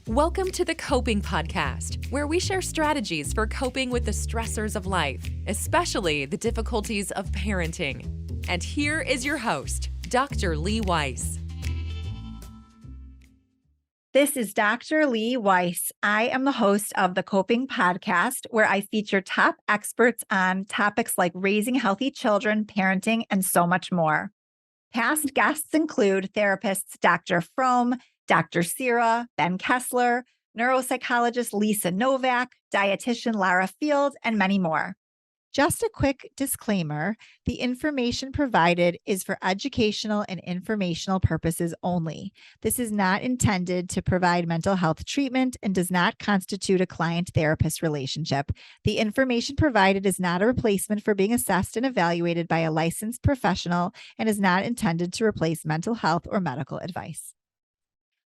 Welcome to the Coping Podcast, where we share strategies for coping with the stressors of life, especially the difficulties of parenting. And here is your host, Dr. Lee Weiss. This is Dr. Lee Weiss. I am the host of the Coping Podcast, where I feature top experts on topics like raising healthy children, parenting, and so much more. Past guests include therapists Dr. Fromm, Dr. Sira, Ben Kessler, neuropsychologist Lisa Novak, dietitian Lara Field, and many more. Just a quick disclaimer, the information provided is for educational and informational purposes only. This is not intended to provide mental health treatment and does not constitute a client-therapist relationship. The information provided is not a replacement for being assessed and evaluated by a licensed professional and is not intended to replace mental health or medical advice.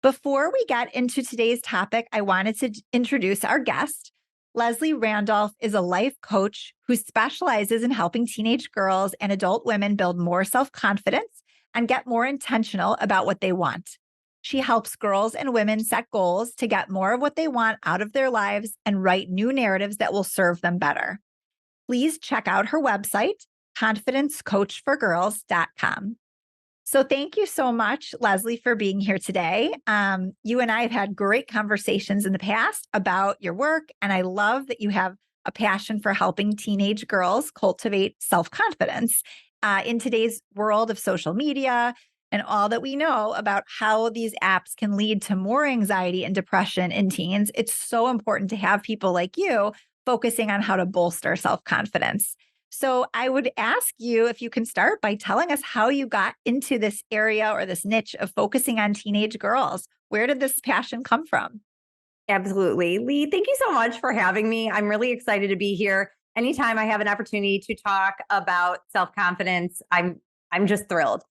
Before we get into today's topic, I wanted to introduce our guest. Leslie Randolph is a life coach who specializes in helping teenage girls and adult women build more self-confidence and get more intentional about what they want. She helps girls and women set goals to get more of what they want out of their lives and write new narratives that will serve them better. Please check out her website, confidencecoachforgirls.com. So thank you so much, Leslie, for being here today. You and I have had great conversations in the past about your work, and I love that you have a passion for helping teenage girls cultivate self-confidence in today's world of social media and all that we know about how these apps can lead to more anxiety and depression in teens. It's so important to have people like you focusing on how to bolster self-confidence. So I would ask you if you can start by telling us how you got into this area or this niche of focusing on teenage girls. Where did this passion come from? Absolutely. Lee, thank you so much for having me. I'm really excited to be here. Anytime I have an opportunity to talk about self-confidence, I'm just thrilled.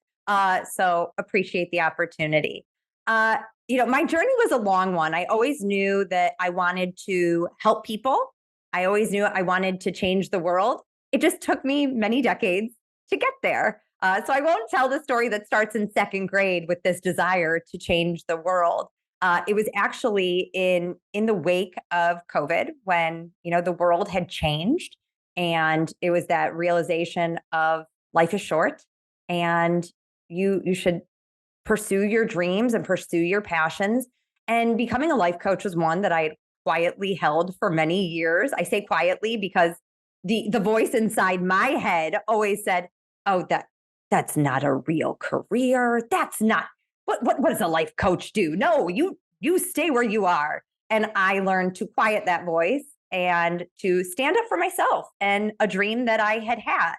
So appreciate the opportunity. My journey was a long one. I always knew that I wanted to help people. I always knew I wanted to change the world. It just took me many decades to get there. So I won't tell the story that starts in second grade with this desire to change the world. It was actually in the wake of COVID when, the world had changed, and it was that realization of life is short and you should pursue your dreams and pursue your passions. And becoming a life coach was one that I had quietly held for many years. I say quietly because the voice inside my head always said, "Oh, that's not a real career. That's not what does a life coach do? No, you stay where you are." And I learned to quiet that voice and to stand up for myself and a dream that I had.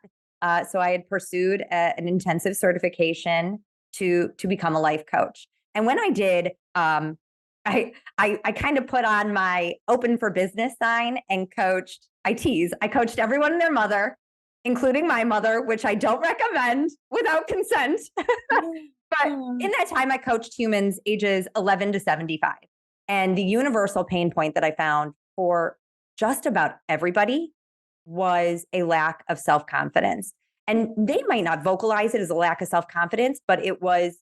So I had pursued an intensive certification to become a life coach. And when I did, I kind of put on my open for business sign and coached. I coached everyone and their mother, including my mother, which I don't recommend without consent. But in that time, I coached humans ages 11 to 75. And the universal pain point that I found for just about everybody was a lack of self-confidence. And they might not vocalize it as a lack of self-confidence, but it was,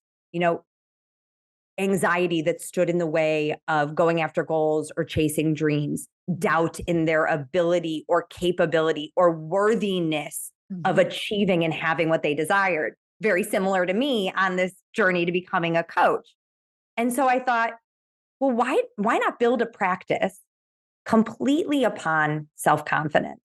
anxiety that stood in the way of going after goals or chasing dreams, doubt in their ability or capability or worthiness of achieving and having what they desired. Very similar to me on this journey to becoming a coach. And so I thought, well, why not build a practice completely upon self-confidence?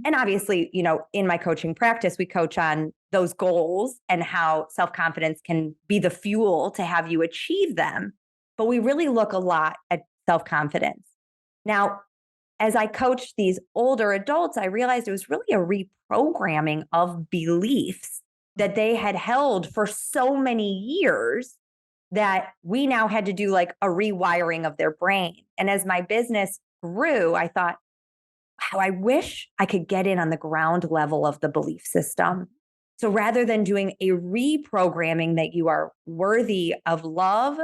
And obviously, in my coaching practice, we coach on those goals and how self-confidence can be the fuel to have you achieve them. But we really look a lot at self-confidence. Now, as I coached these older adults, I realized it was really a reprogramming of beliefs that they had held for so many years that we now had to do like a rewiring of their brain. And as my business grew, I thought, wow, I wish I could get in on the ground level of the belief system. So rather than doing a reprogramming that you are worthy of love,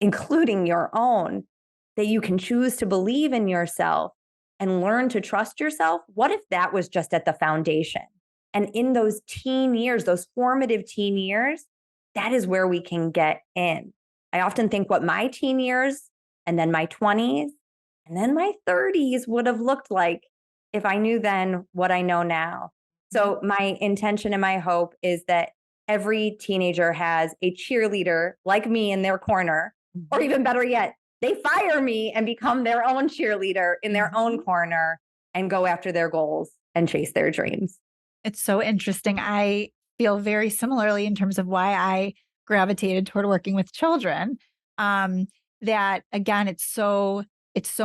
including your own, that you can choose to believe in yourself and learn to trust yourself, what if that was just at the foundation? And in those teen years, those formative teen years, that is where we can get in. I often think what my teen years and then my 20s, and then my 30s would have looked like if I knew then what I know now. So my intention and my hope is that every teenager has a cheerleader like me in their corner, or even better yet, they fire me and become their own cheerleader in their own corner and go after their goals and chase their dreams. It's so interesting. I feel very similarly in terms of why I gravitated toward working with children. That again, it's so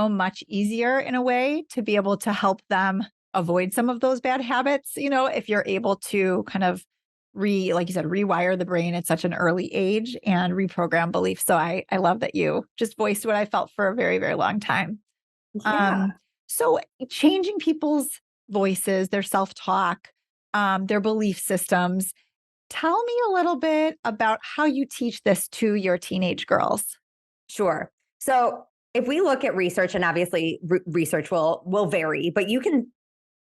much easier in a way to be able to help them avoid some of those bad habits. If you're able to kind of like you said, rewire the brain at such an early age and reprogram beliefs. So I love that you just voiced what I felt for a very, very long time. Yeah. So changing people's voices, their self-talk, their belief systems. Tell me a little bit about how you teach this to your teenage girls. Sure. So if we look at research, and obviously research will vary, but you can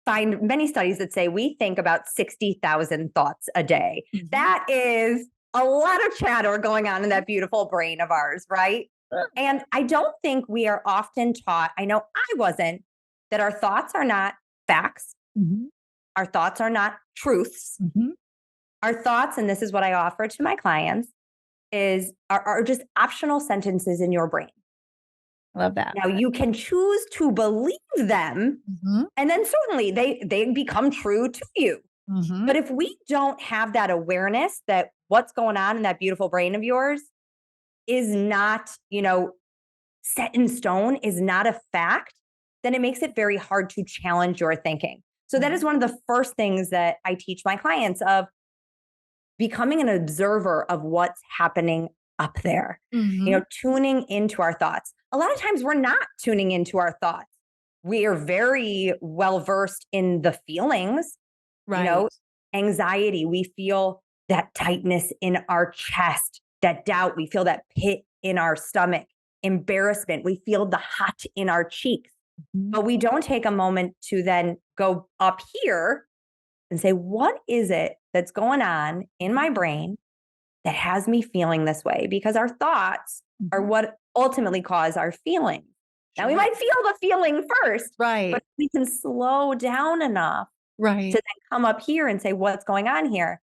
find many studies that say we think about 60,000 thoughts a day. That is a lot of chatter going on in that beautiful brain of ours, right? And I don't think we are often taught, I know I wasn't, that our thoughts are not facts. Our thoughts are not truths. Our thoughts, and this is what I offer to my clients, are just optional sentences in your brain. Love that. Now you can choose to believe them, and then certainly they become true to you. But if we don't have that awareness that what's going on in that beautiful brain of yours is not, set in stone, is not a fact, then it makes it very hard to challenge your thinking. So that is one of the first things that I teach my clients, of becoming an observer of what's happening up there, tuning into our thoughts. A lot of times we're not tuning into our thoughts. We are very well versed in the feelings, anxiety. We feel that tightness in our chest, that doubt. We feel that pit in our stomach, embarrassment. We feel the hot in our cheeks, but we don't take a moment to then go up here and say, what is it that's going on in my brain that has me feeling this way? Because our thoughts are what ultimately cause our feelings. Now we might feel the feeling first, Right. but we can slow down enough to then come up here and say, what's going on here?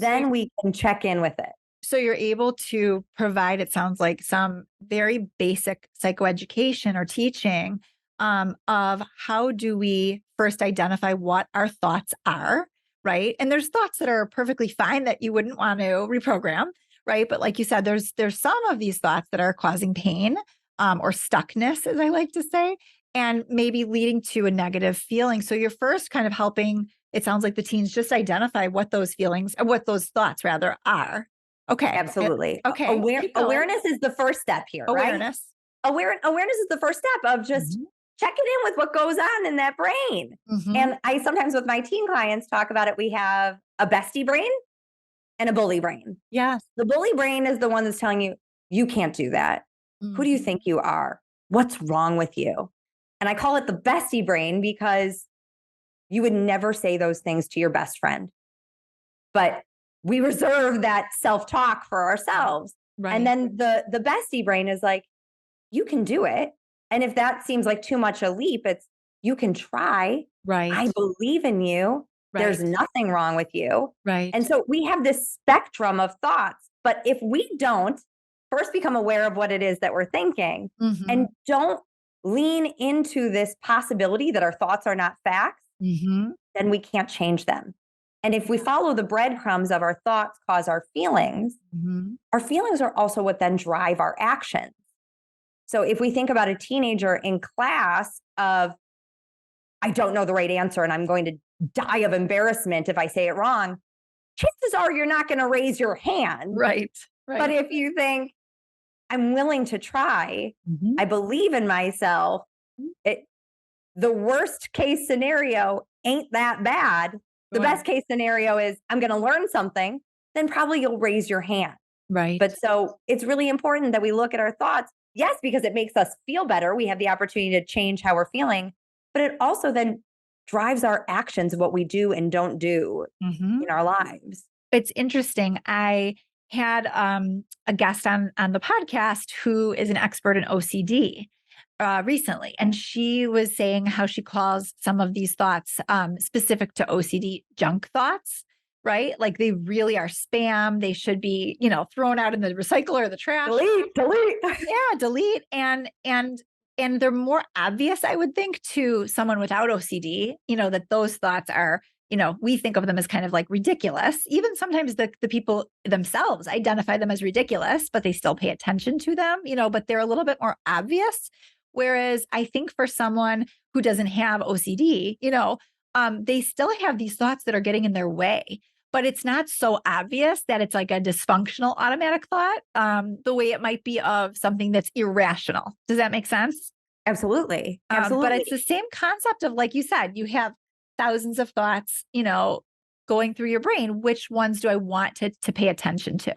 Then we can check in with it. So you're able to provide, it sounds like, some very basic psychoeducation or teaching of how do we first identify what our thoughts are, right? And there's thoughts that are perfectly fine that you wouldn't want to reprogram, right? But like you said, there's some of these thoughts that are causing pain or stuckness, as I like to say, and maybe leading to a negative feeling. So you're first kind of helping, it sounds like, the teens just identify what those feelings, or what those thoughts rather are. Okay. Absolutely. Okay. Awareness is the first step here, Awareness. right? Awareness is the first step of just checking in with what goes on in that brain. And I sometimes with my teen clients talk about it. We have a bestie brain and a bully brain. Yes. The bully brain is the one that's telling you, you can't do that. Who do you think you are? What's wrong with you? And I call it the bestie brain because you would never say those things to your best friend. But we reserve that self-talk for ourselves. Right. And then the bestie brain is like, you can do it. And if that seems like too much a leap, it's, you can try. Right. I believe in you. Right. There's nothing wrong with you. Right. And so we have this spectrum of thoughts. But if we don't first become aware of what it is that we're thinking and don't lean into this possibility that our thoughts are not facts, then we can't change them. And if we follow the breadcrumbs of our thoughts cause our feelings are also what then drive our actions. So if we think about a teenager in class of, I don't know the right answer and I'm going to die of embarrassment if I say it wrong, chances are you're not going to raise your hand. Right. But if you think, I'm willing to try, I believe in myself, the worst case scenario ain't that bad. The best case scenario is I'm going to learn something, then probably you'll raise your hand. Right. But so it's really important that we look at our thoughts. Yes, because it makes us feel better. We have the opportunity to change how we're feeling, but it also then drives our actions, what we do and don't do in our lives. It's interesting. I had a guest on the podcast who is an expert in OCD recently, and she was saying how she calls some of these thoughts specific to OCD junk thoughts, right? Like they really are spam. They should be, thrown out in the recycler or the trash. Delete. Yeah, delete. And they're more obvious, I would think, to someone without OCD, that those thoughts are, we think of them as kind of like ridiculous. Even sometimes the people themselves identify them as ridiculous, but they still pay attention to them, but they're a little bit more obvious. Whereas I think for someone who doesn't have OCD, they still have these thoughts that are getting in their way, but it's not so obvious that it's like a dysfunctional automatic thought, the way it might be of something that's irrational. Does that make sense? Absolutely. But it's the same concept of, like you said, you have thousands of thoughts, going through your brain. Which ones do I want to pay attention to?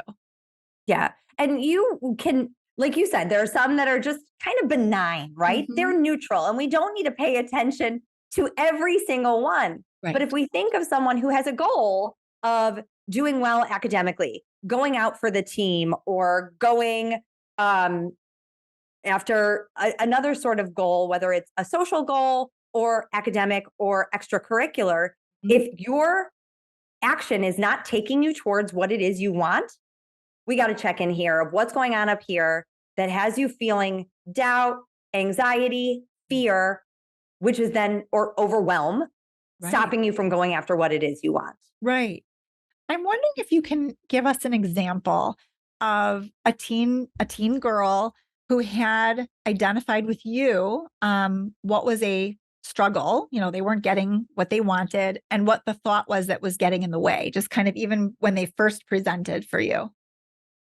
Yeah. And you can, like you said, there are some that are just kind of benign, right? Mhm. They're neutral and we don't need to pay attention to every single one. Right. But if we think of someone who has a goal of doing well academically, going out for the team, or going after another sort of goal, whether it's a social goal or academic or extracurricular, if your action is not taking you towards what it is you want, we got to check in here of what's going on up here that has you feeling doubt, anxiety, fear, which is then, or overwhelm, stopping you from going after what it is you want. Right. I'm wondering if you can give us an example of a teen girl who had identified with you what was a struggle. They weren't getting what they wanted, and what the thought was that was getting in the way, just kind of even when they first presented for you.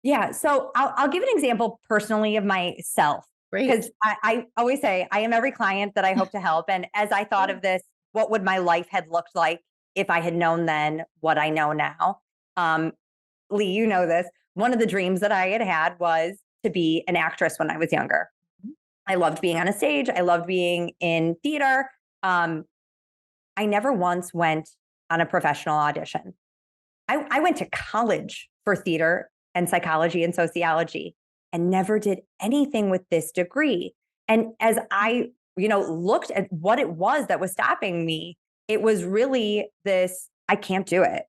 Yeah. So I'll give an example personally of myself, Great. because I always say I am every client that I hope to help. And as I thought of this, what would my life have looked like if I had known then what I know now? Lee, you know this. One of the dreams that I had was to be an actress when I was younger. I loved being on a stage. I loved being in theater. I never once went on a professional audition. I went to college for theater and psychology and sociology and never did anything with this degree. And as I, looked at what it was that was stopping me, it was really this, I can't do it.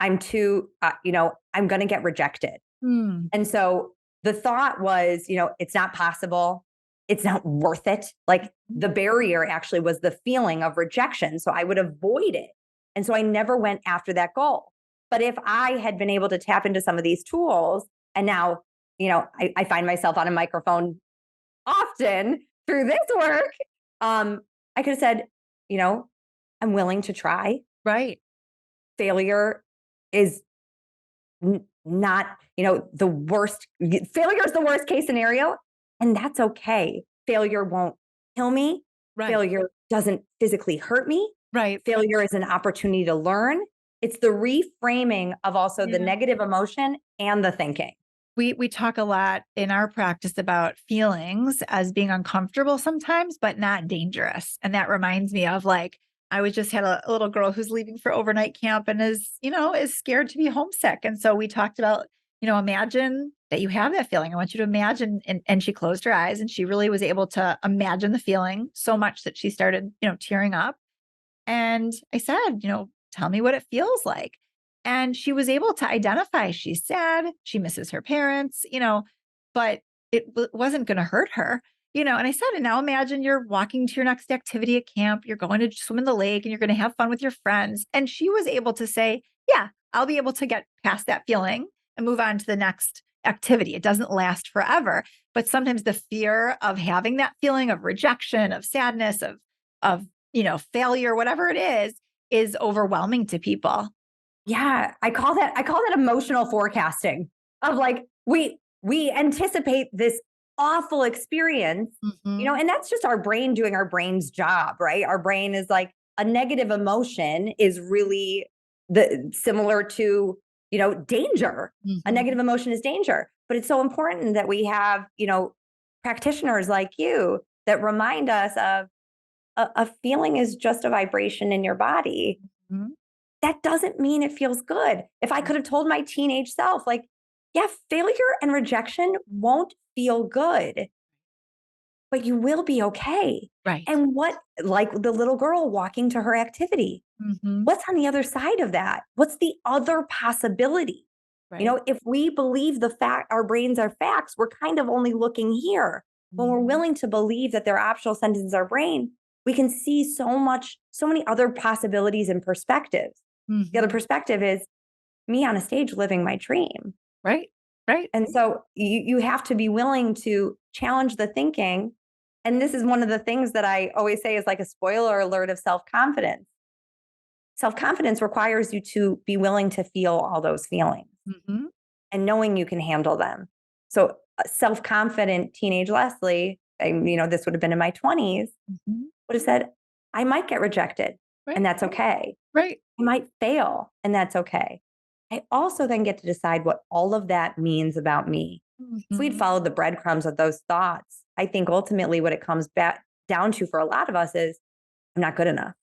I'm too, I'm going to get rejected. And so the thought was, it's not possible. It's not worth it. Like the barrier actually was the feeling of rejection. So I would avoid it. And so I never went after that goal. But if I had been able to tap into some of these tools, and now, I find myself on a microphone often through this work, I could have said, I'm willing to try. Right. Failure is not, the worst. Failure is the worst case scenario, and that's okay. Failure won't kill me. Right. Failure doesn't physically hurt me. Right. Failure is an opportunity to learn. It's the reframing of also the negative emotion and the thinking. We talk a lot in our practice about feelings as being uncomfortable sometimes, but not dangerous. And that reminds me of, like, I was just had a little girl who's leaving for overnight camp and is scared to be homesick. And so we talked about, imagine that you have that feeling. I want you to imagine. And she closed her eyes and she really was able to imagine the feeling so much that she started, tearing up. And I said, tell me what it feels like. And she was able to identify she's sad, she misses her parents, but it wasn't going to hurt her, and I said, and now imagine you're walking to your next activity at camp, you're going to swim in the lake and you're going to have fun with your friends. And she was able to say, yeah, I'll be able to get past that feeling and move on to the next activity. It doesn't last forever, but sometimes the fear of having that feeling of rejection, of sadness, of failure, whatever it is overwhelming to people. Yeah, I call that emotional forecasting of, like, we anticipate this awful experience, and that's just our brain doing our brain's job, right? Our brain is like, a negative emotion is really similar to, danger. A negative emotion is danger, but it's so important that we have, practitioners like you that remind us of a feeling is just a vibration in your body. That doesn't mean it feels good. If I could have told my teenage self, like, yeah, failure and rejection won't feel good, but you will be okay. Right. And like the little girl walking to her activity, Mm-hmm. what's on the other side of that? What's the other possibility? Right. If we believe the fact our brains are facts, we're kind of only looking here. When we're Mhm. willing to believe that there are optional sentences in our brain, we can see so many other possibilities and perspectives. The other Mm-hmm. perspective is me on a stage living my dream. Right. Right. And so you have to be willing to challenge the thinking. And this is one of the things that I always say is like a spoiler alert of self-confidence. Self-confidence requires you to be willing to feel all those feelings Mm-hmm. and knowing you can handle them. So self-confident teenage Leslie, this would have been in my 20s, Mm-hmm. would have said, I might get rejected and Right. that's okay. Right. I might fail and that's okay. I also then get to decide what all of that means about me. If we'd Mm-hmm. followed the breadcrumbs of those thoughts, I think ultimately what it comes back down to for a lot of us is I'm not good enough.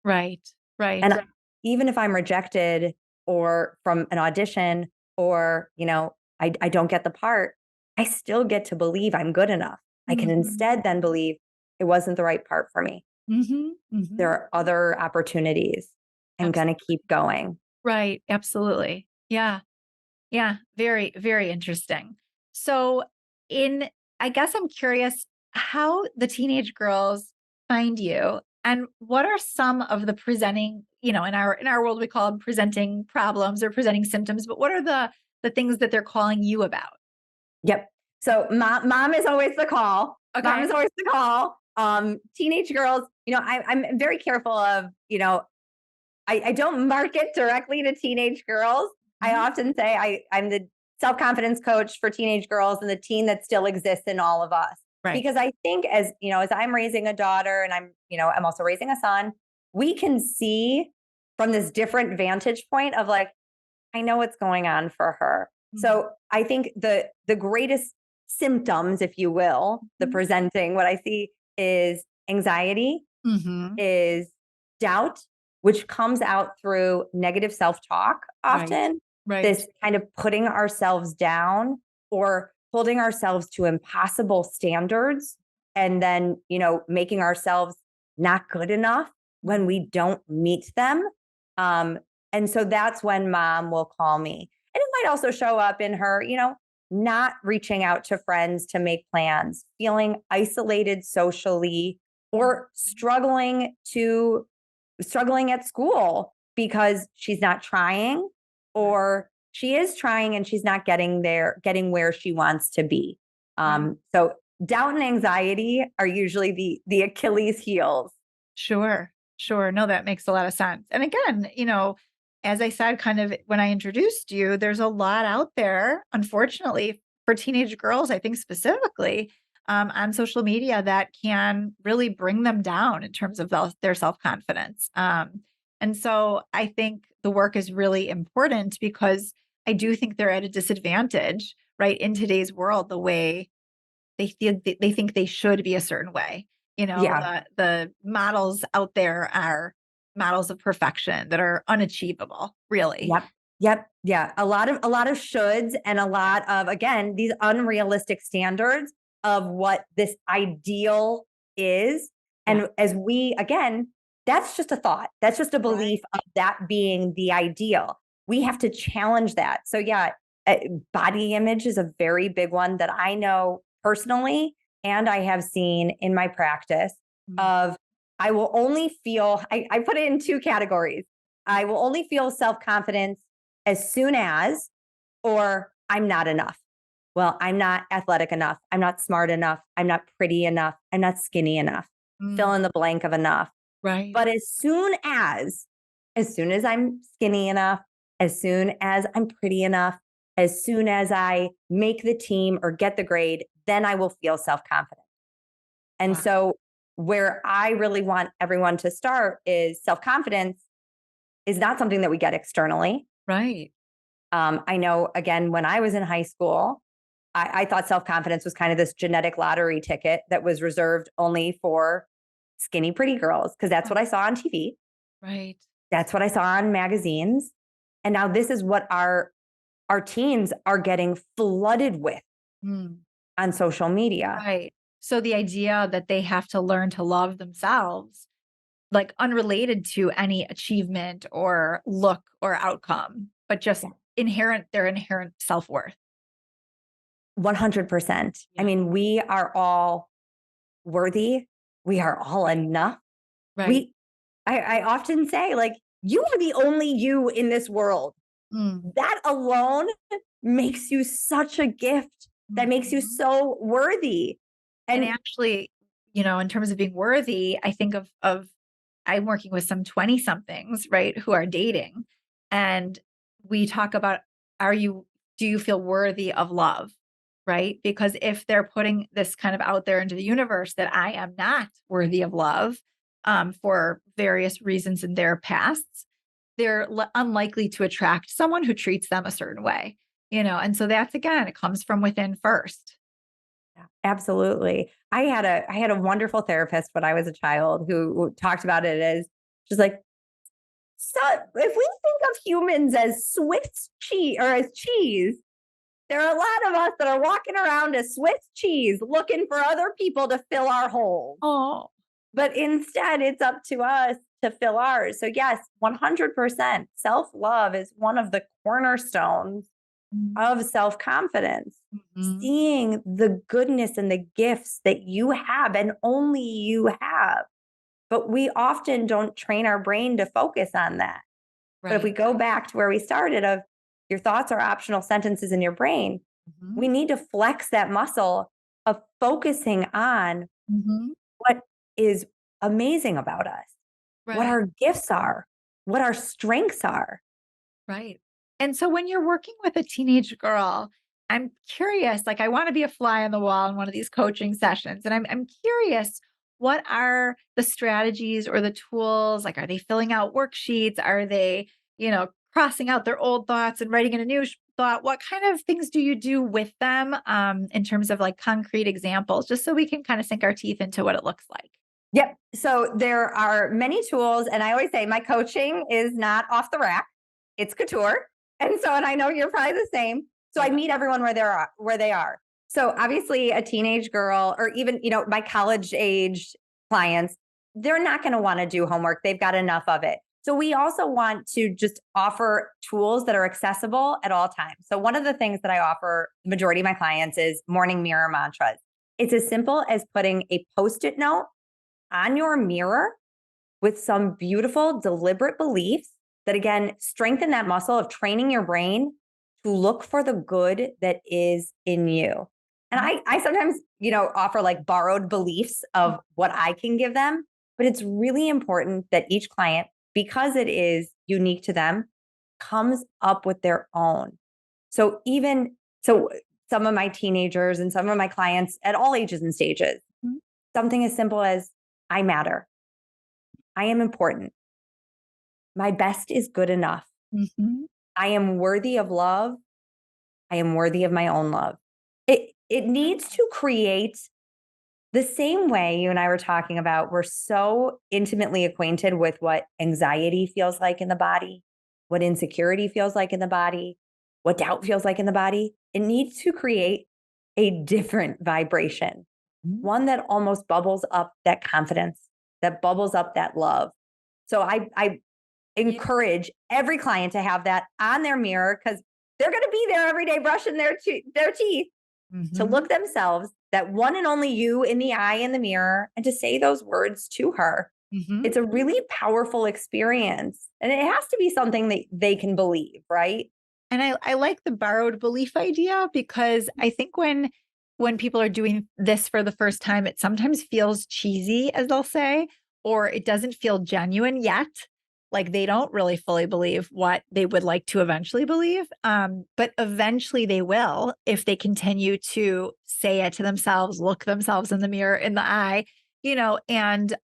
Right. Right. And even if I'm rejected or from an audition or, I don't get the part, I still get to believe I'm good enough. I can Mm-hmm. instead then believe it wasn't the right part for me. Mm-hmm. Mm-hmm. There are other opportunities. I'm going to keep going. Right. Absolutely. Yeah. Yeah. Very, very interesting. So I guess I'm curious how the teenage girls find you and what are some of the presenting, in our world, we call them presenting problems or presenting symptoms, but what are the things that they're calling you about? Yep. So mom is always the call. Mom Okay. is always the call. Teenage girls, I'm very careful of, I don't market directly to teenage girls. I Mhm. often say I'm the self-confidence coach for teenage girls and the teen that still exists in all of us. Right. Because I think as I'm raising a daughter and I'm also raising a son, we can see from this different vantage point of like, I know what's going on for her. Mhm. So I think the greatest symptoms, if you will, the Mhm. presenting, what I see is anxiety, Mhm. is doubt, which comes out through negative self-talk Right. often, Right. this kind of putting ourselves down or holding ourselves to impossible standards and then, making ourselves not good enough when we don't meet them. Um, and so that's when mom will call me. And it might also show up in her, not reaching out to friends to make plans, feeling isolated socially, or struggling at school because she's not trying Right. or she is trying and she's not getting where she wants to be. Right. So doubt and anxiety are usually the Achilles heels. Sure. Sure. No, that makes a lot of sense. And again, as I said, kind of when I introduced you, there's a lot out there, unfortunately, for teenage girls, I think specifically on social media that can really bring them down in terms of their self confidence. And so I think the work is really important because I do think they're at a disadvantage, right, in today's world, the way they think they should be a certain way. Yeah. The models out there are models of perfection that are unachievable, really. Yep. Yep. Yeah. A lot of shoulds and a lot of, again, these unrealistic standards of what this ideal is. Yeah. And again, that's just a thought. That's just a Right. belief of that being the ideal. We have to challenge that. So yeah, uh, body image is a very big one that I know personally, and I have seen in my practice Mm. of I will only feel, I put it in two categories. I will only feel self confidence as soon as, or I'm not enough. Well, I'm not athletic enough. I'm not smart enough. I'm not pretty enough. I'm not skinny enough. Fill Mm. in the blank of enough. Right. But as soon as I'm skinny enough, as soon as I'm pretty enough, as soon as I make the team or get the grade, then I will feel self confident. And Wow. so, where I really want everyone to start is self confidence is not something that we get externally. Right. I know, again, when I was in high school, I thought self confidence was kind of this genetic lottery ticket that was reserved only for skinny, pretty girls, because that's Oh, what I saw on TV. right. That's what I saw on magazines. And now this is what our our teens are getting flooded with Mm, on social media. right. So the idea that they have to learn to love themselves, like unrelated to any achievement or look or outcome, but just Yeah. their inherent self-worth. 100%. I Yeah. mean, we are all worthy. We are all enough. Right. We, I often say, like, you are the only you in this world. Mm. That alone makes you such a gift. That makes you Mhm. so worthy. And And actually, in terms of being worthy, I think of I'm working with some 20 somethings, right, who are dating. And we talk about, do you feel worthy of love? Right? Because if they're putting this kind of out there into the universe that I am not worthy of love, for various reasons in their pasts, they're unlikely to attract someone who treats them a certain way, and so that's, again, it comes from within first. yeah, absolutely. I had a wonderful therapist when I was a child who talked about it as she's like, so if we think of humans as Swiss cheese or as cheese, there are a lot of us that are walking around as Swiss cheese looking for other people to fill our holes. Oh. But instead, it's up to us to fill ours. So, yes, 100% self love is one of the cornerstones of self confidence. Mhm. Seeing the goodness and the gifts that you have and only you have. But we often don't train our brain to focus on that. But if we Right. go back to where we started of your thoughts are optional sentences in your brain, Mhm. we need to flex that muscle of focusing on Mhm. what is amazing about us, what Right. our gifts are, what our strengths are. Right. And so when you're working with a teenage girl, I'm curious, like I want to be a fly on the wall in one of these coaching sessions. And I'm curious, what are the strategies or the tools? Like, are they filling out worksheets? Are they, crossing out their old thoughts and writing in a new thought? What kind of things do you do with them, in terms of like concrete examples, just so we can kind of sink our teeth into what it looks like? Yep. So there are many tools. And I always say my coaching is not off the rack, it's couture. And I know you're probably the same. So I Yeah. meet everyone where they are. So obviously a teenage girl or even, my college age clients, they're not going to want to do homework. They've got enough of it. So we also want to just offer tools that are accessible at all times. So one of the things that I offer the majority of my clients is morning mirror mantras. It's as simple as putting a post-it note on your mirror with some beautiful, deliberate beliefs that, again, strengthen that muscle of training your brain to look for the good that is in you. And I sometimes, offer like borrowed beliefs of what I can give them, but it's really important that each client, because it is unique to them, comes up with their own. So some of my teenagers and some of my clients at all ages and stages, Mhm. something as simple as I matter. I am important. My best is good enough. Mhm. I am worthy of love. I am worthy of my own love. It needs to create the same way you and I were talking about. We're so intimately acquainted with what anxiety feels like in the body, what insecurity feels like in the body, what doubt feels like in the body. It needs to create a different vibration, Mhm. one that almost bubbles up that confidence, that bubbles up that love. So I Yeah. encourage every client to have that on their mirror because they're going to be there every day brushing their teeth to Mhm. look themselves, that one and only you in the eye in the mirror, and to say those words to her. Mhm. It's a really powerful experience. And it has to be something that they can believe, right? And I like the borrowed belief idea because I think when people are doing this for the first time, it sometimes feels cheesy, as they'll say, or it doesn't feel genuine yet. Like they don't really fully believe what they would like to eventually believe. But eventually they will if they continue to say it to themselves, look themselves in the mirror in the eye, and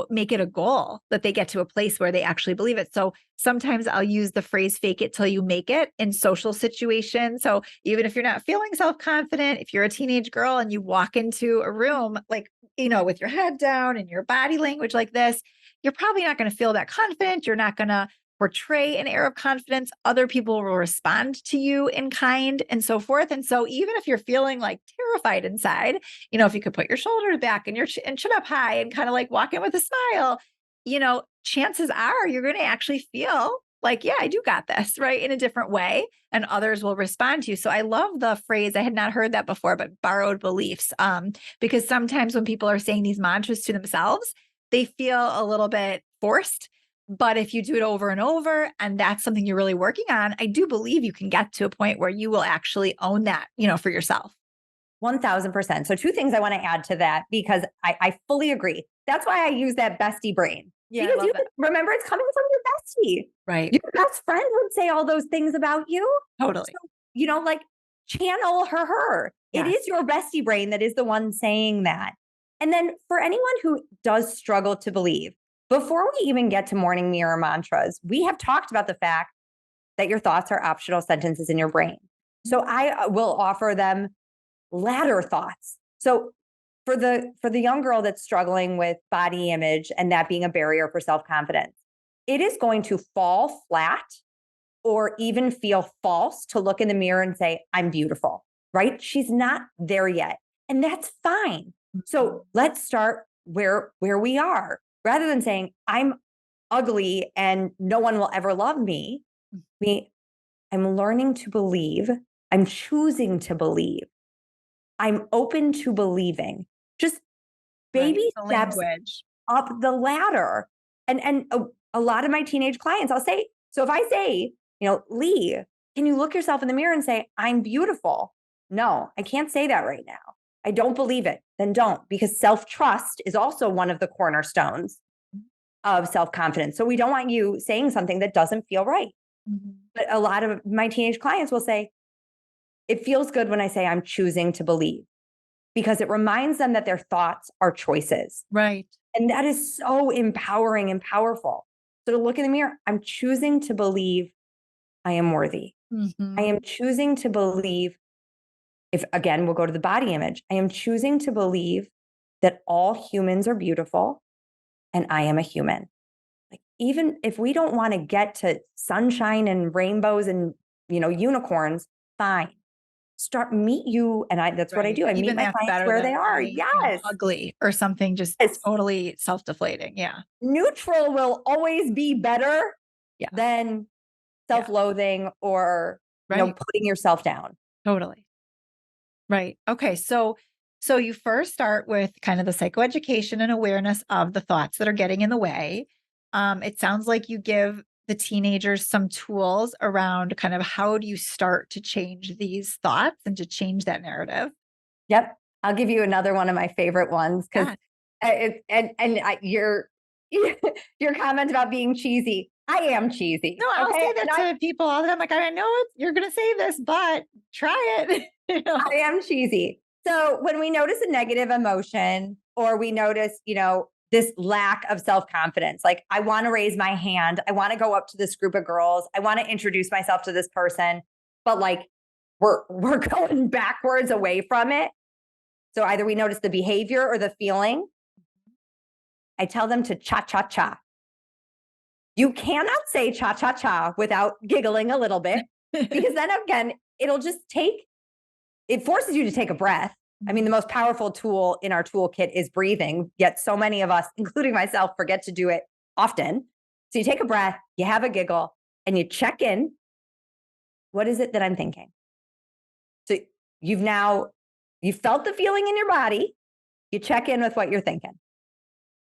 make it a goal that they get to a place where they actually believe it. So sometimes I'll use the phrase fake it till you make it in social situations. So even if you're not feeling self-confident, if you're a teenage girl and you walk into a room like, with your head down and your body language like this, you're probably not going to feel that confident. You're not going to portray an air of confidence, other people will respond to you in kind and so forth. And so even if you're feeling like terrified inside, if you could put your shoulders back and your and chin up high and kind of like walk in with a smile, chances are you're going to actually feel like, yeah, I do got this, right? In a different way, and others will respond to you. So I love the phrase, I had not heard that before, but borrowed beliefs. Because sometimes when people are saying these mantras to themselves, they feel a little bit forced. But if you do it over and over, and that's something you're really working on, I do believe you can get to a point where you will actually own that, for yourself. 1000%. So two things I want to add to that, because I fully agree. That's why I use that bestie brain. Yeah, because remember, it's coming from your bestie. Right. Your best friend would say all those things about you. Totally. So, like channel her. Yes. It is your bestie brain that is the one saying that. And then for anyone who does struggle to believe, before we even get to morning mirror mantras, we have talked about the fact that your thoughts are optional sentences in your brain. So I will offer them ladder thoughts. So for the young girl that's struggling with body image and that being a barrier for self-confidence, it is going to fall flat or even feel false to look in the mirror and say, I'm beautiful, right? She's not there yet. And that's fine. So let's start where we are. Rather than saying, I'm ugly and no one will ever love me, I'm learning to believe. I'm choosing to believe. I'm open to believing. Just baby steps up the ladder. And a lot of my teenage clients, I'll say, so if I say, Lee, can you look yourself in the mirror and say, I'm beautiful? No, I can't say that right now. I don't believe it. Then don't, because self-trust is also one of the cornerstones of self-confidence. So we don't want you saying something that doesn't feel right. Mm-hmm. But a lot of my teenage clients will say, it feels good when I say I'm choosing to believe, because it reminds them that their thoughts are choices. Right. And that is so empowering and powerful. So to look in the mirror, I'm choosing to believe I am worthy. Mm-hmm. I am choosing to believe, if again, we'll go to the body image, I am choosing to believe that all humans are beautiful and I am a human. Like, even if we don't want to get to sunshine and rainbows and, unicorns, fine. Meet you. And that's right. What I do. I meet my clients where they are. Yes. Ugly or something just totally self-deflating. Yeah. Neutral will always be better than self-loathing or, putting yourself down. Totally. Right. Okay. So you first start with kind of the psychoeducation and awareness of the thoughts that are getting in the way. It sounds like you give the teenagers some tools around kind of how do you start to change these thoughts and to change that narrative. Yep. I'll give you another one of my favorite ones, because your comment about being cheesy. I am cheesy. No, I'll say that to people all the time. Like, I know you're going to say this, but try it. I am cheesy. So when we notice a negative emotion, or we notice, this lack of self-confidence, like I want to raise my hand, I want to go up to this group of girls, I want to introduce myself to this person, but like we're going backwards away from it. So either we notice the behavior or the feeling. I tell them to cha-cha-cha. You cannot say cha-cha-cha without giggling a little bit, because then again, it forces you to take a breath. I mean, the most powerful tool in our toolkit is breathing, yet so many of us, including myself, forget to do it often. So you take a breath, you have a giggle, and you check in. What is it that I'm thinking? So you felt the feeling in your body, you check in with what you're thinking.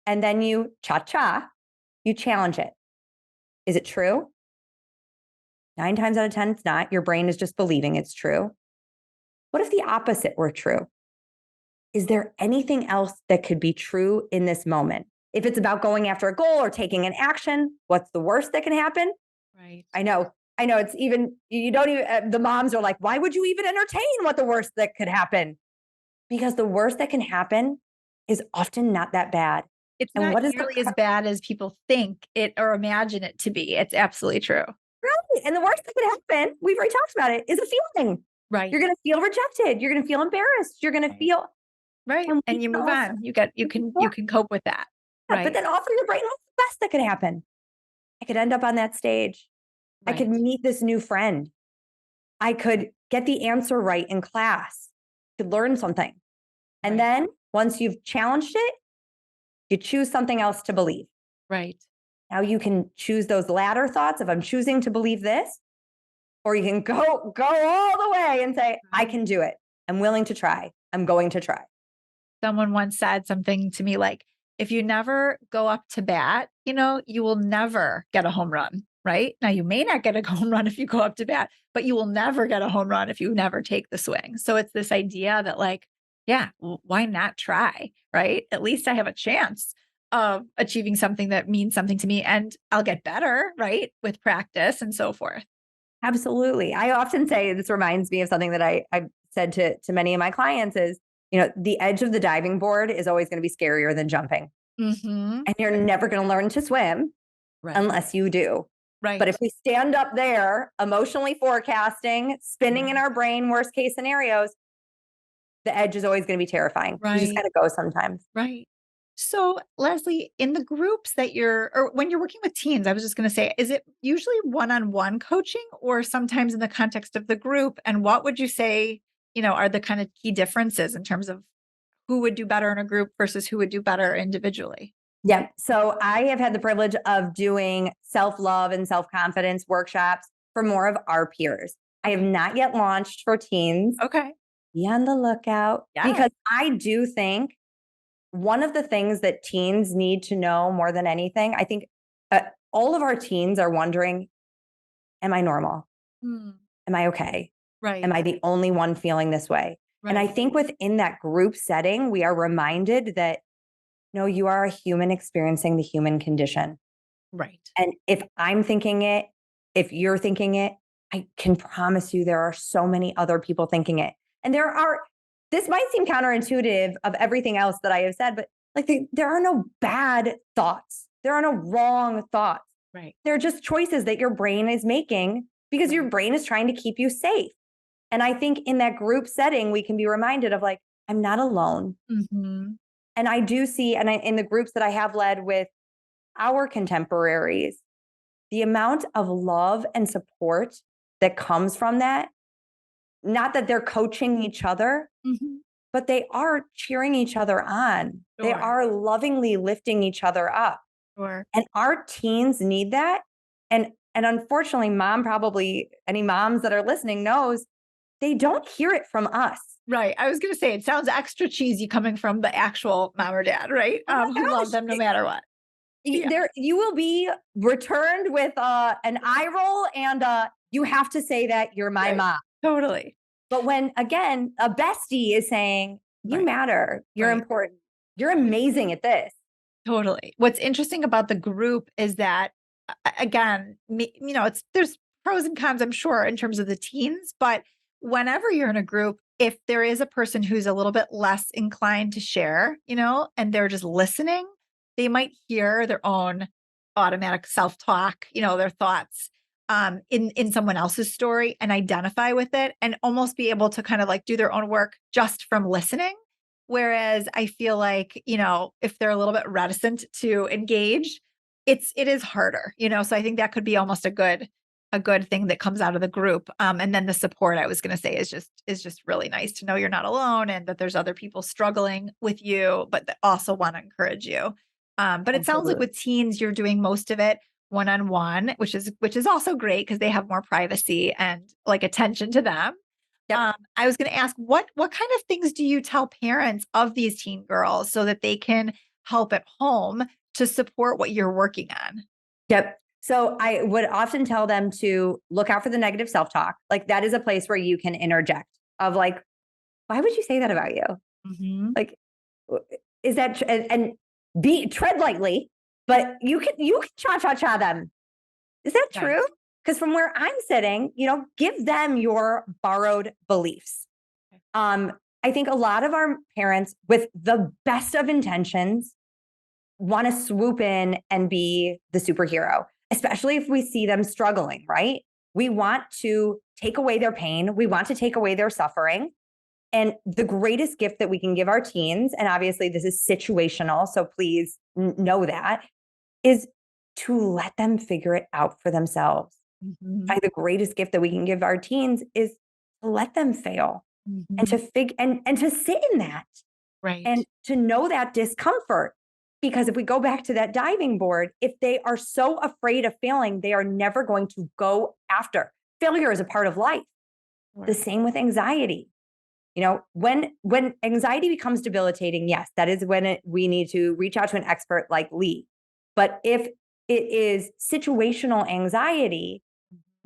And then you cha-cha, you challenge it. Is it true? 9 times out of 10, it's not. Your brain is just believing it's true. What if the opposite were true? Is there anything else that could be true in this moment? If it's about going after a goal or taking an action, what's the worst that can happen? Right. I know. It's even, the moms are like, why would you even entertain what the worst that could happen? Because the worst that can happen is often not that bad. It's not nearly as bad as people think it or imagine it to be. It's absolutely true. Right. And the worst that could happen, we've already talked about it, is a feeling. Right. You're going to feel rejected. You're going to feel embarrassed. You're going to feel right. And you move on. You can cope with that. Yeah, right. But then offer your brain, what's the best that could happen? I could end up on that stage. I could Right. meet this new friend. I could get the answer right in class, could learn something. And Right. then once you've challenged it, you choose something else to believe. Right. Now you can choose those latter thoughts of I'm choosing to believe this, or you can go all the way and say, I can do it. I'm willing to try. I'm going to try. Someone once said something to me like, if you never go up to bat, you will never get a home run, right? Now, you may not get a home run if you go up to bat, but you will never get a home run if you never take the swing. So it's this idea that, like, yeah, why not try, right? At least I have a chance of achieving something that means something to me, and I'll get better, right? With practice and so forth. Absolutely. I often say this reminds me of something that I've said to many of my clients is, the edge of the diving board is always going to be scarier than jumping. Hmm. And you're never going to learn to swim Right. unless you do. Right. But if we stand up there, emotionally forecasting, spinning in our brain, worst case scenarios, the edge is always going to be terrifying. You just Right. got to go sometimes. Right. So, Leslie, in the groups that or when you're working with teens, I was just going to say, is it usually one on one coaching or sometimes in the context of the group? And what would you say, are the kind of key differences in terms of who would do better in a group versus who would do better individually? Yeah. So I have had the privilege of doing self-love and self-confidence workshops for more of our peers. I have not yet launched for teens. Okay. Be on the lookout Yeah. because I do think one of the things that teens need to know more than anything, I think all of our teens are wondering, am I normal? Hmm. Am I okay? Am Right. I the only one feeling this way? And I Right. think within that group setting, we are reminded that no, you are a human experiencing the human condition. Right. And if I'm thinking it, if you're thinking it, I can promise you there are so many other people thinking it. And this might seem counterintuitive of everything else that I have said, but like there are no bad thoughts. There are no wrong thoughts. Right. They're just choices that your brain is making because your brain is trying to keep you safe. And I think in that group setting, we can be reminded of like, I'm not alone. Hmm. And I do see, in the groups that I have led with our contemporaries, the amount of love and support that comes from that, not that they're coaching each other, Hmm. but they are cheering each other on. They Sure. are lovingly lifting each other up. Sure. And our teens need that. And unfortunately, any moms that are listening knows they don't hear it from us. Right. I was going to say, it sounds extra cheesy coming from the actual mom or dad, right? Oh my Who love gosh. them no matter what. Yeah. There you will be returned with an eye roll and you have to say that you're my Right. mom. Totally. But when again a bestie is saying you Right. matter, you're Right. important, you're amazing at this. Totally. What's interesting about the group is that, again, there's pros and cons, I'm sure, in terms of the teens, but whenever you're in a group, if there is a person who's a little bit less inclined to share, and they're just listening, they might hear their own automatic self-talk, their thoughts in someone else's story and identify with it and almost be able to kind of like do their own work just from listening. Whereas I feel like, if they're a little bit reticent to engage, it is harder, so I think that could be almost a good thing that comes out of the group. And then the support I was going to say is just really nice to know you're not alone and that there's other people struggling with you, but that also want to encourage you. But it sounds like Absolutely. with teens, you're doing most of it one-on-one, which is also great because they have more privacy and like attention to them. Yep. I was going to ask what kind of things do you tell parents of these teen girls so that they can help at home to support what you're working on? Yep. So I would often tell them to look out for the negative self-talk. Like that is a place where you can interject of like, why would you say that about you? Mhm. Like, is that and be tread lightly, but you can cha them. Is that Right. true? Because from where I'm sitting, give them your borrowed beliefs. Okay. I think a lot of our parents, with the best of intentions, want to swoop in and be the superhero, especially if we see them struggling, right? We want to take away their pain. We want to take away their suffering. And the greatest gift that we can give our teens, and obviously this is situational, so please know that, is to let them figure it out for themselves. Mhm. Probably the greatest gift that we can give our teens is to let them fail and Mhm. to and to sit in that Right. and to know that discomfort. Because if we go back to that diving board, if they are so afraid of failing, they are never going to go after. Failure is a part of life. The Right. same with anxiety. You know, when anxiety becomes debilitating, yes, that is when we need to reach out to an expert like Lee. But if it is situational anxiety,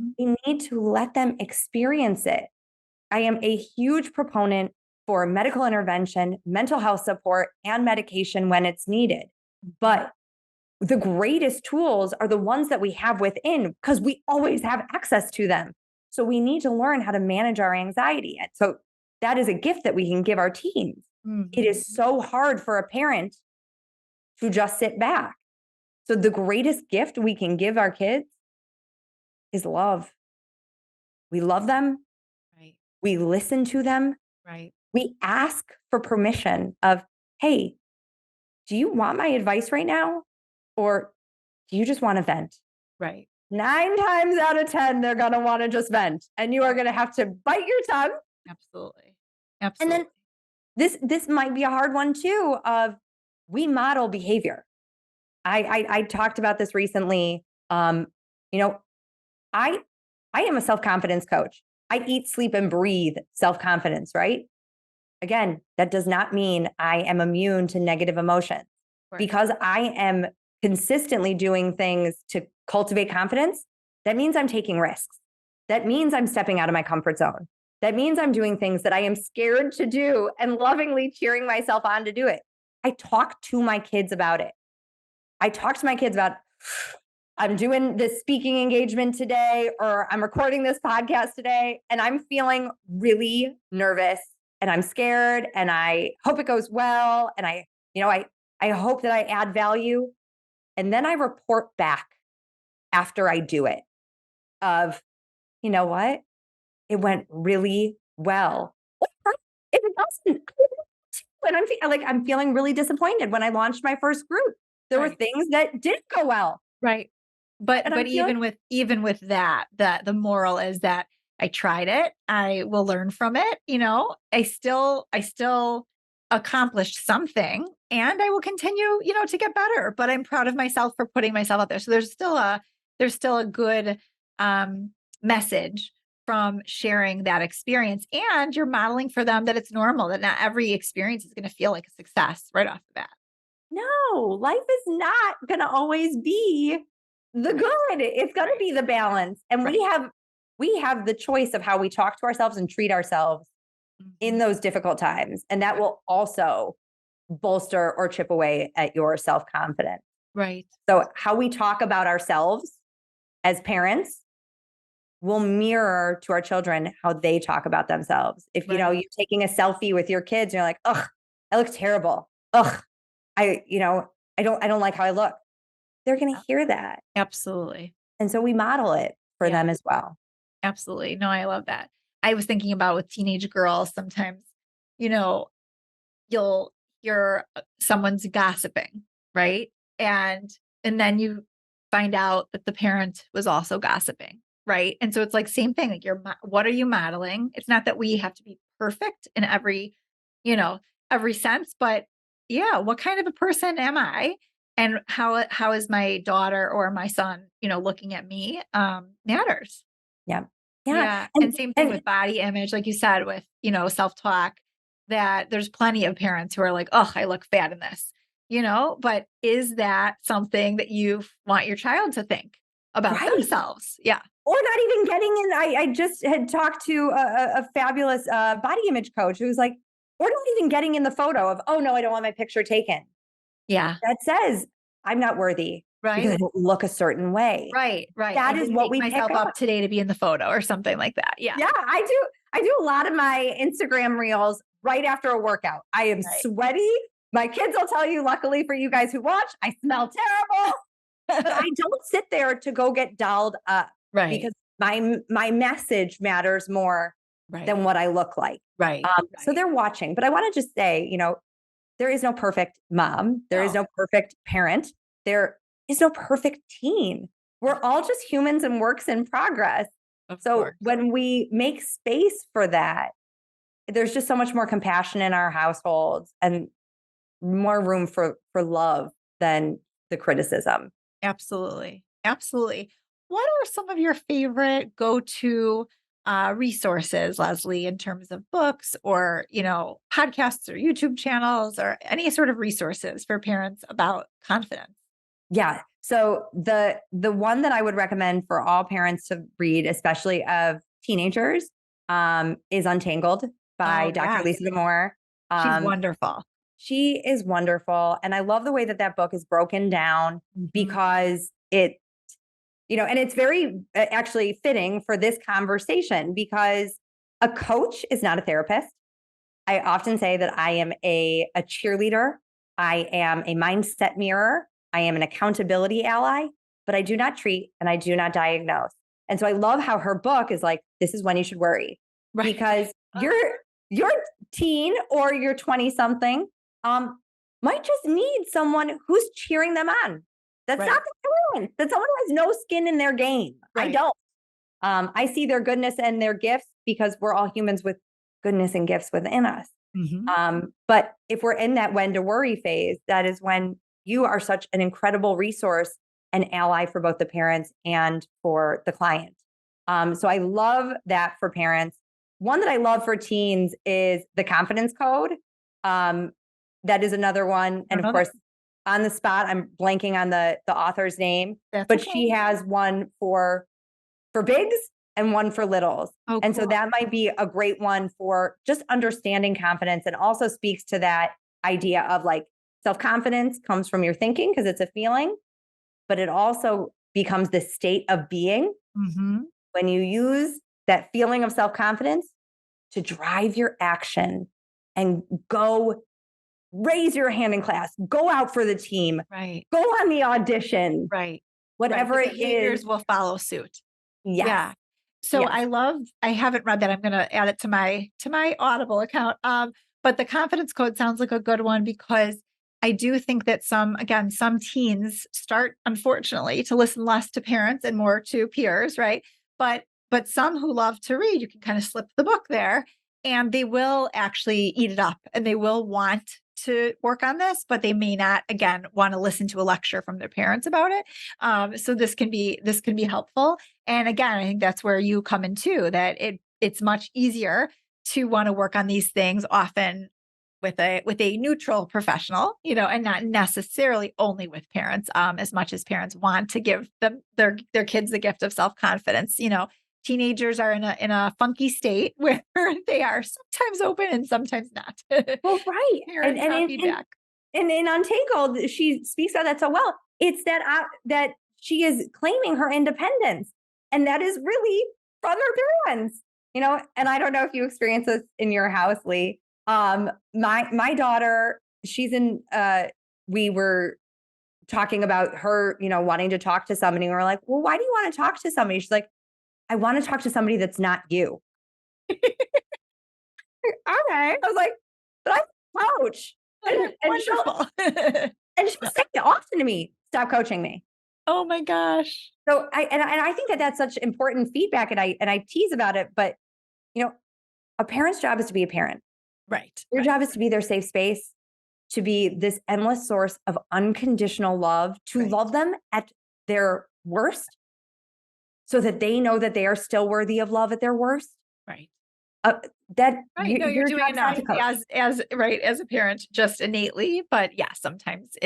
Mhm. we need to let them experience it. I am a huge proponent for medical intervention, mental health support, and medication when it's needed. But the greatest tools are the ones that we have within because we always have access to them. So we need to learn how to manage our anxiety. And so that is a gift that we can give our teens. It Mhm. is so hard for a parent to just sit back. So the greatest gift we can give our kids is love. We love them. Right. We listen to them. Right. We ask for permission of, hey, do you want my advice right now? Or do you just want to vent? Right. 9 times out of 10, they're going to want to just vent and you are going to have to bite your tongue. Absolutely. And then Absolutely. this might be a hard one too of we model behavior. I talked about this recently. You know, I I am a self-confidence coach. I eat, sleep, and breathe self-confidence, right? Again, that does not mean I am immune to negative emotions. Right. Because I am consistently doing things to cultivate confidence, that means I'm taking risks. That means I'm stepping out of my comfort zone. That means I'm doing things that I am scared to do and lovingly cheering myself on to do it. I talk to my kids about it. I talk to my kids about, I'm doing this speaking engagement today, or I'm recording this podcast today, and I'm feeling really nervous and I'm scared and I hope it goes well. And I hope that I add value. And then I report back after I do it of, you know what? It went really well. Or if it doesn't, and I'm feeling really disappointed when I launched my first group. There were Right. things that didn't go well. Right. But And I'm feeling even with that, the moral is that I tried it. I will learn from it. I still accomplished something and I will continue, to get better. But I'm proud of myself for putting myself out there. So there's still a good message from sharing that experience. And you're modeling for them that it's normal, that not every experience is going to feel like a success right off the bat. no, life is not going to always be the Right. good. It's going to Right. be the balance. And Right. we have the choice of how we talk to ourselves and treat ourselves in Mhm. those difficult times. And that will also bolster or chip away at your self-confidence. Right. So how we talk about ourselves as parents will mirror to our children how they talk about themselves. If Right. you're taking a selfie with your kids, and you're like, "Ugh, I look terrible. Ugh, I don't like how I look." They're going to hear that. Absolutely. And so we model it for Yeah, them as well. absolutely. No, I love that. I was thinking about with teenage girls, sometimes, you know, you'll hear someone's gossiping, right? And and then you find out that the parent was also gossiping, right? And so it's like same thing. Like what are you modeling? It's not that we have to be perfect in you know, every sense, but yeah, what kind of a person am I? And how is my daughter or my son, looking at me matters. Yeah. Yeah. Yeah, and And same thing and with body image, like you said, with, self-talk, that there's plenty of parents who are like, "Oh, I look fat in this," but is that something that you want your child to think about right. themselves? Yeah. Or not even getting in. I just had talked to a fabulous body image coach who was like, or not even getting in the photo of, oh no, I don't want my picture taken. Yeah. That says I'm not worthy because Right? I don't look a certain way. Right, right. I That is didn't what make we pick myself up. up today to be in the photo or something like that. Yeah. Yeah, I do a lot of my Instagram reels right after a workout. I am Right. sweaty. My kids will tell you, luckily for you guys who watch, I smell terrible. But I don't sit there to go get dolled up Right. because my message matters more Right. than what I look like. Right. So Right. they're watching. But I want to just say, there is no perfect mom. There is No. no perfect parent. There is no perfect teen. We're all just humans and works in progress. So when we make space for that, there's just so much more compassion in our households and more room for love than the criticism. Absolutely. Absolutely. What are some of your favorite go-to resources, Leslie, in terms of books or, podcasts or YouTube channels or any sort of resources for parents about confidence? Yeah. So the one that I would recommend for all parents to read, especially of teenagers, is Untangled by Oh, Dr. yes. Lisa Moore. She's wonderful. She is wonderful. And I love the way that that book is broken down Mhm. because and it's very actually fitting for this conversation because a coach is not a therapist. I often say that I am a cheerleader. I am a mindset mirror. I am an accountability ally, but I do not treat and I do not diagnose. And so I love how her book is like, this is when you should worry. Right. Because your teen or your 20 something might just need someone who's cheering them on. That's Right. not the parent. That's someone who has no skin in their game. I Right. don't. I see their goodness and their gifts because we're all humans with goodness and gifts within us. But if we're in that when to worry phase, that is when you are such an incredible resource and ally for both the parents and for the client. So I love that for parents. One that I love for teens is the confidence code. That is another one. And of course, on the spot, I'm blanking on the author's name, but she has one for bigs and one for littles. Oh, and so cool. that might be a great one for just understanding confidence and also speaks to that idea of like self-confidence comes from your thinking because it's a feeling, but it also becomes the state of being when you use that feeling of self-confidence to drive your action and go raise your hand in class, go out for the team, Right. go on the audition, Right. whatever The it behaviors is. will follow suit. Yes. Yeah. So Yes. I haven't read that. I'm going to add it to my Audible account. But the confidence code sounds like a good one because I do think that some teens start, unfortunately, to listen less to parents and more to peers, right? But some who love to read, you can kind of slip the book there and they will actually eat it up and they will want to work on this, but they may not, again, want to listen to a lecture from their parents about it. So this can be helpful. And again, I think that's where you come in too, that it's much easier to want to work on these things often with a neutral professional, and not necessarily only with parents, as much as parents want to give them their kids the gift of self-confidence. Teenagers are in a funky state where they are sometimes open and sometimes not. Well, right. Parents have feedback. And in Untangled, she speaks about that so well. It's that she is claiming her independence. And that is really from her parents, and I don't know if you experience this in your house, Lee. My daughter, we were talking about her, wanting to talk to somebody. And we're like, well, why do you want to talk to somebody? She's like, I want to talk to somebody that's not you. Okay. I was like, but I'm a coach. And she'll say often to me, stop coaching me. Oh my gosh. So I think that that's such important feedback and I tease about it, but a parent's job is to be a parent. Right. Your job is to be their safe space, to be this endless source of unconditional love, to love them at their worst so that they know that they are still worthy of love at their worst. Right. You're doing enough as a parent, just innately. But yeah, sometimes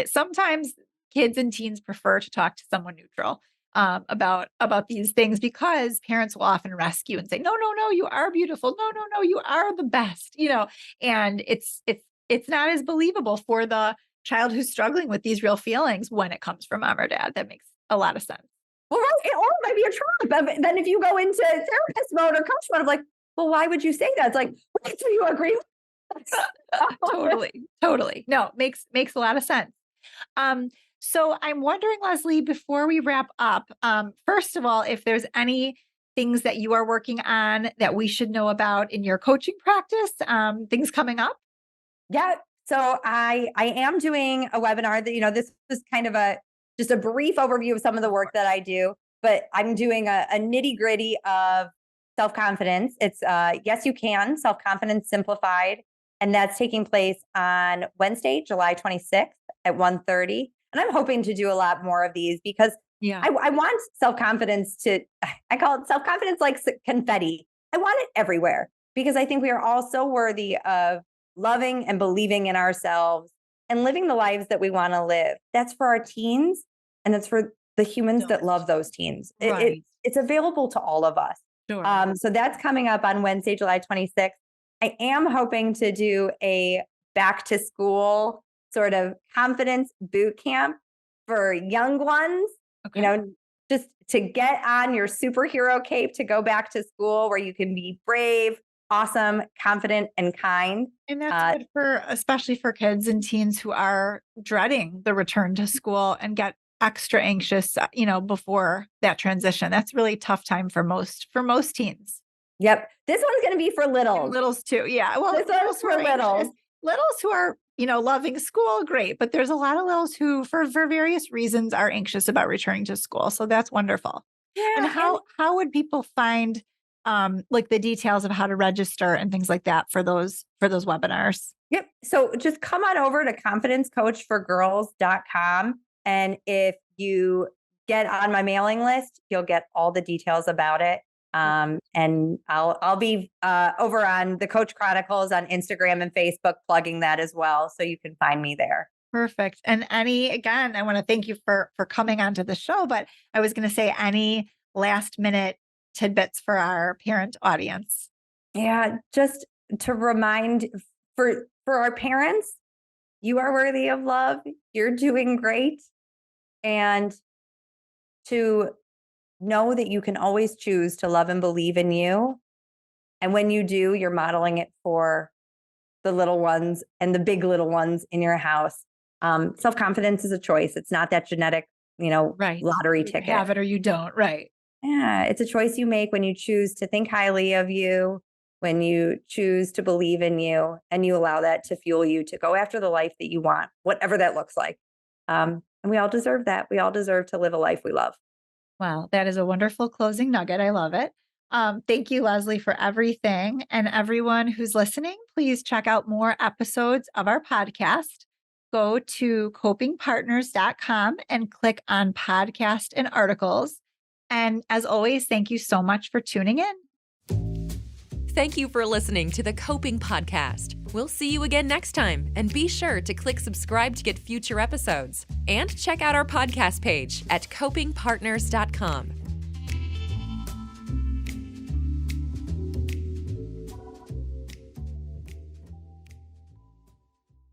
kids and teens prefer to talk to someone neutral about these things because parents will often rescue and say, no, you are beautiful. No, you are the best. And it's not as believable for the child who's struggling with these real feelings when it comes from mom or dad. That makes a lot of sense. Well, right. Or it might be a trap. But then if you go into therapist mode or coach mode, I'm like, well, why would you say that? It's like, wait, do you agree? Totally. No, makes a lot of sense. So I'm wondering, Leslie, before we wrap up, first of all, if there's any things that you are working on that we should know about in your coaching practice, things coming up? Yeah. So I am doing a webinar that, this was kind of just a brief overview of some of the work that I do, but I'm doing a nitty gritty of self-confidence. It's Yes, You Can, Self-Confidence Simplified. And that's taking place on Wednesday, July 26th at 1:30. And I'm hoping to do a lot more of these because I want self-confidence I call it self-confidence like confetti. I want it everywhere because I think we are all so worthy of loving and believing in ourselves and living the lives that we want to live. That's for our teens and that's for the humans that love those teens. Right. It's available to all of us. Sure. So that's coming up on Wednesday, July 26th. I am hoping to do a back to school sort of confidence boot camp for young ones, Okay. Just to get on your superhero cape to go back to school where you can be brave, awesome, confident, and kind. And that's good especially for kids and teens who are dreading the return to school and get extra anxious, before that transition. That's really tough time for most teens. Yep. This one's going to be for And littles. littles too. Yeah. Well, This one's for littles. Littles who are, loving school, great. But there's a lot of littles who, for various reasons, are anxious about returning to school. So that's wonderful. Yeah. And how would people find like the details of how to register and things like that for those webinars? Yep. So just come on over to confidencecoachforgirls.com. And if you get on my mailing list, you'll get all the details about it. And I'll be over on the Coach Chronicles on Instagram and Facebook plugging that as well. So you can find me there. Perfect. And again, I want to thank you for coming onto the show, but I was going to say any last minute tidbits for our parent audience. Yeah. Just to remind for our parents, you are worthy of love. You're doing great. And to know that you can always choose to love and believe in you. And when you do, you're modeling it for the little ones and the big little ones in your house. Self-confidence is a choice. It's not that genetic, Right. lottery You ticket. have it or you don't. Right. Yeah. It's a choice you make when you choose to think highly of you, when you choose to believe in you, and you allow that to fuel you to go after the life that you want, whatever that looks like. And we all deserve that. We all deserve to live a life we love. Wow, that is a wonderful closing nugget. I love it. Thank you, Leslie, for everything. And everyone who's listening, please check out more episodes of our podcast. Go to copingpartners.com and click on podcast and articles. And as always, thank you so much for tuning in. Thank you for listening to the Coping Podcast. We'll see you again next time, and be sure to click subscribe to get future episodes. And check out our podcast page at copingpartners.com.